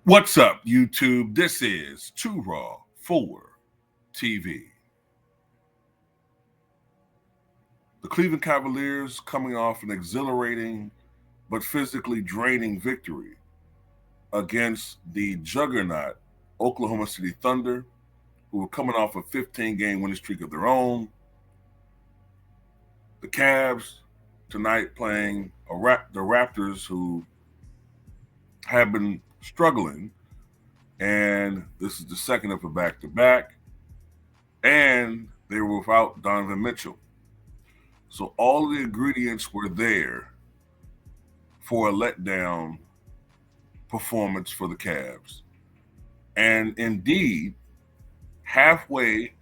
What's up, YouTube? This is Too Raw for TV. The Cleveland Cavaliers coming off an exhilarating but physically draining victory against the juggernaut Oklahoma City Thunder, who were coming off a 15-game winning streak of their own. The Cavs tonight playing the Raptors, who have been struggling, and this is the second of a back-to-back, and they were without Donovan Mitchell. So all of the ingredients were there for a letdown performance for the Cavs. And indeed, halfway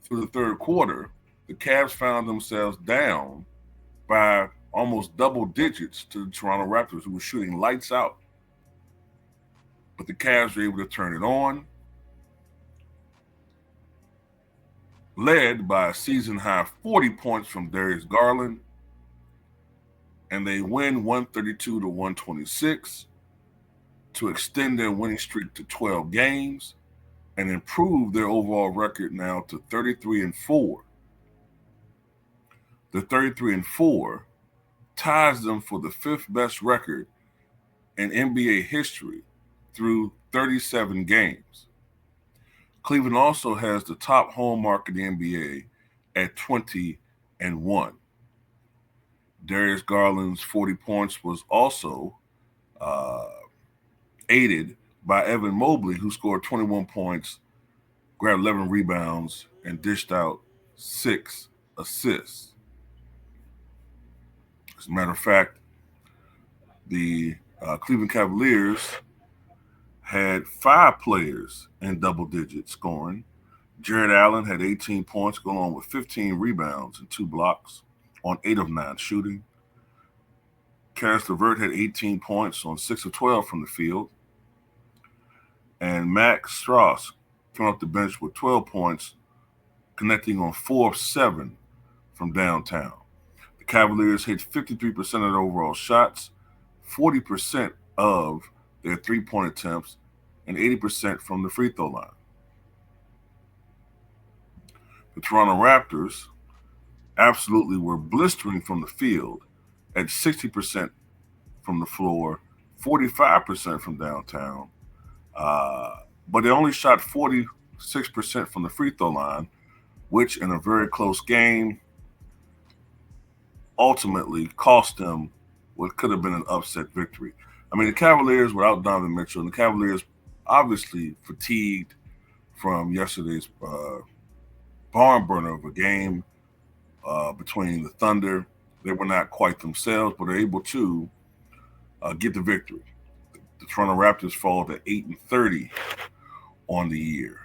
through the third quarter, the Cavs found themselves down by almost double digits to the Toronto Raptors, who were shooting lights out. But the Cavs were able to turn it on, led by a season-high 40 points from Darius Garland, and they win 132-126 to extend their winning streak to 12 games and improve their overall record now to 33-4. The 33-4 ties them for the fifth best record in NBA history through 37 games. Cleveland also has the top home mark in the NBA at 20-1. Darius Garland's 40 points was also aided by Evan Mobley, who scored 21 points, grabbed 11 rebounds, and dished out 6 assists. As a matter of fact, the Cleveland Cavaliers had 5 players in double digit scoring. Jared Allen had 18 points, going on with 15 rebounds and 2 blocks on 8 of 9 shooting. Karis LeVert had 18 points on 6 of 12 from the field. And Max Strus came off the bench with 12 points, connecting on 4 of 7 from downtown. The Cavaliers hit 53% of their overall shots, 40% of their three-point attempts, and 80% from the free throw line. The Toronto Raptors absolutely were blistering from the field at 60% from the floor, 45% from downtown, but they only shot 46% from the free throw line, which in a very close game ultimately cost them what could have been an upset victory. I mean, the Cavaliers were out Donovan Mitchell, and the Cavaliers obviously fatigued from yesterday's barn burner of a game between the Thunder. They were not quite themselves, but are able to get the victory. The Toronto Raptors fall to 8-30 on the year.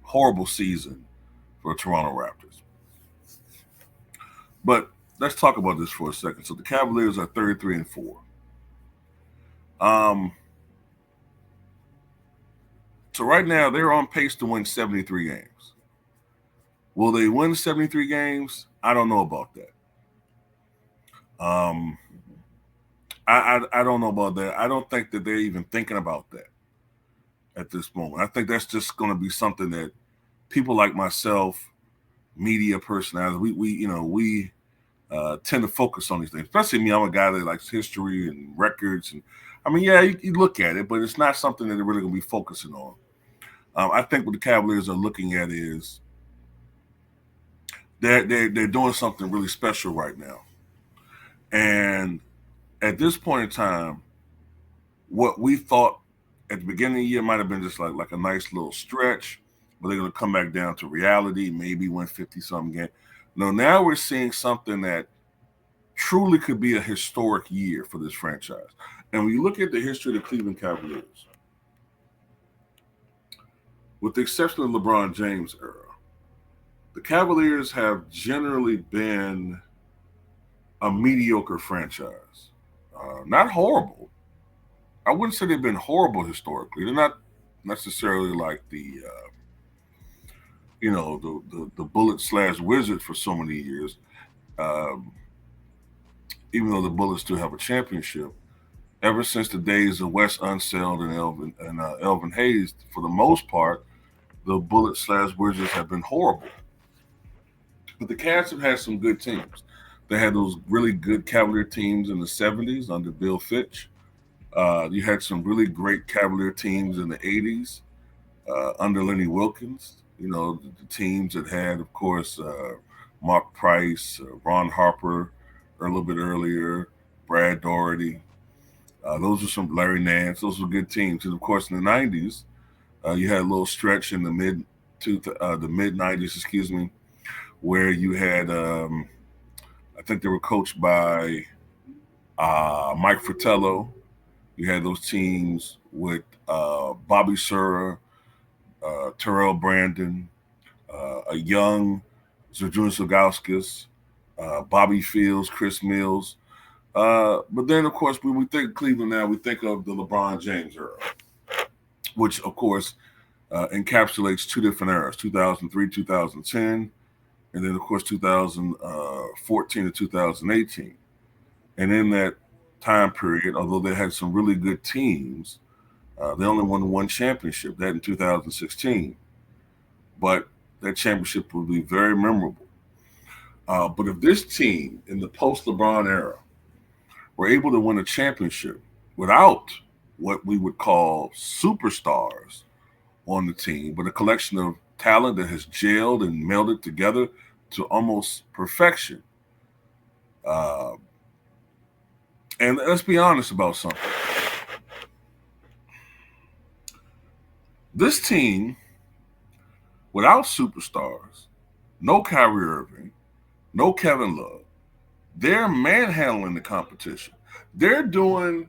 Horrible season for Toronto Raptors. But let's talk about this for a second. So the Cavaliers are 33-4. So right now they're on pace to win 73 games. Will they win 73 games? I don't know about that. I don't know about that. I don't think that they're even thinking about that at this moment. I think that's just going to be something that people like myself, media personalities, we tend to focus on these things. Especially me, I'm a guy that likes history and records, and I mean, yeah, you look at it, but it's not something that they're really going to be focusing on. I think what the Cavaliers are looking at is they're doing something really special right now. And at this point in time, what we thought at the beginning of the year might have been just like a nice little stretch, but they're going to come back down to reality, maybe win 50-something games. No, now we're seeing something that truly could be a historic year for this franchise. And when you look at the history of the Cleveland Cavaliers, with the exception of the LeBron James era, the Cavaliers have generally been a mediocre franchise. Not horrible. I wouldn't say they've been horrible historically. They're not necessarily like the Bullet slash Wizard for so many years. Um, Even though the Bullets still have a championship, ever since the days of Wes Unseld and Elvin Hayes, for the most part, the Bullet slash Wizards have been horrible. But the Cavs have had some good teams. They had those really good Cavalier teams in the '70s under Bill Fitch. You had some really great Cavalier teams in the '80s under Lenny Wilkens. The teams that had, of course, Mark Price, Ron Harper, a little bit earlier, Brad Daugherty. Those were some Larry Nance. Those were good teams. And of course, in the '90s, you had a little stretch in the mid '90s, excuse me, where you had, I think they were coached by Mike Fratello. You had those teams with Bobby Sura, Terrell Brandon, a young Zydrunas Ilgauskas, Bobby Fields, Chris Mills. But then, of course, when we think Cleveland now, we think of the LeBron James era, which, of course, encapsulates two different eras, 2003, 2010, and then, of course, 2014 to 2018. And in that time period, although they had some really good teams, they only won one championship, that in 2016. But that championship will be very memorable. But if this team in the post-LeBron era were able to win a championship without what we would call superstars on the team, but a collection of talent that has gelled and melded together to almost perfection. Uh, and let's be honest about something. This team, without superstars, no Kyrie Irving, no Kevin Love, they're manhandling the competition. They're doing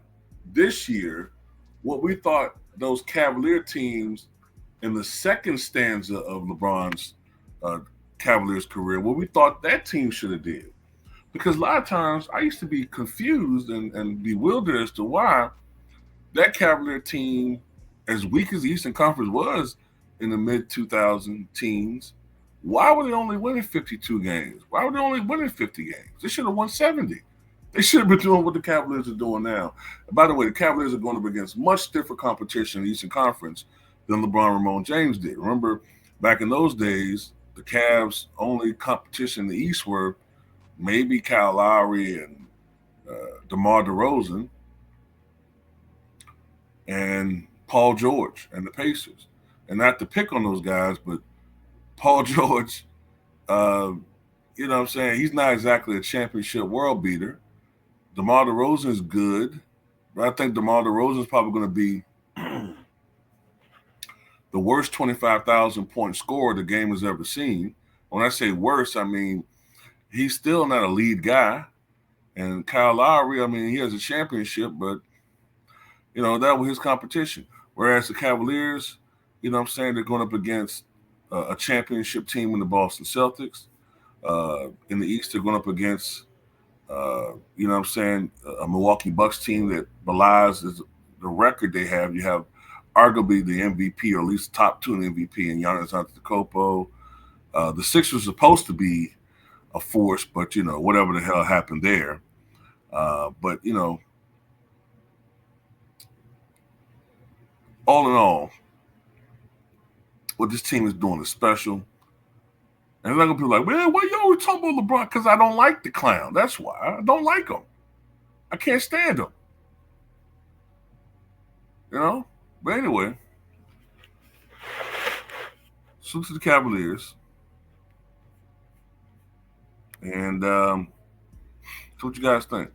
this year what we thought those Cavalier teams in the second stanza of LeBron's Cavaliers career, what we thought that team should have did. Because a lot of times I used to be confused and bewildered as to why that Cavalier team, as weak as the Eastern Conference was in the mid 2000 teens, why were they only winning 52 games? Why were they only winning 50 games? They should have won 70. They should have been doing what the Cavaliers are doing now. And by the way, the Cavaliers are going up against much stiffer competition in the Eastern Conference than LeBron Ramon James did. Remember, back in those days, the Cavs' only competition in the East were maybe Kyle Lowry and DeMar DeRozan and Paul George and the Pacers. And not to pick on those guys, but Paul George, you know what I'm saying, he's not exactly a championship world beater. DeMar DeRozan is good, but I think DeMar DeRozan is probably going to be the worst 25,000-point scorer the game has ever seen. When I say worst, I mean he's still not a lead guy. And Kyle Lowry, I mean, he has a championship, but, that was his competition. Whereas the Cavaliers, you know what I'm saying, they're going up against a championship team in the Boston Celtics. In the East, they're going up against, you know what I'm saying, a Milwaukee Bucks team that belies the record they have. You have arguably the MVP, or at least top two in MVP, in Giannis Antetokounmpo. The Sixers are supposed to be a force, but, whatever the hell happened there. But, all in all, what this team is doing is special. And they're going to be like, man, why you always talking about LeBron? Because I don't like the clown. That's why. I don't like him. I can't stand him. But anyway, salute to the Cavaliers. And so what you guys think?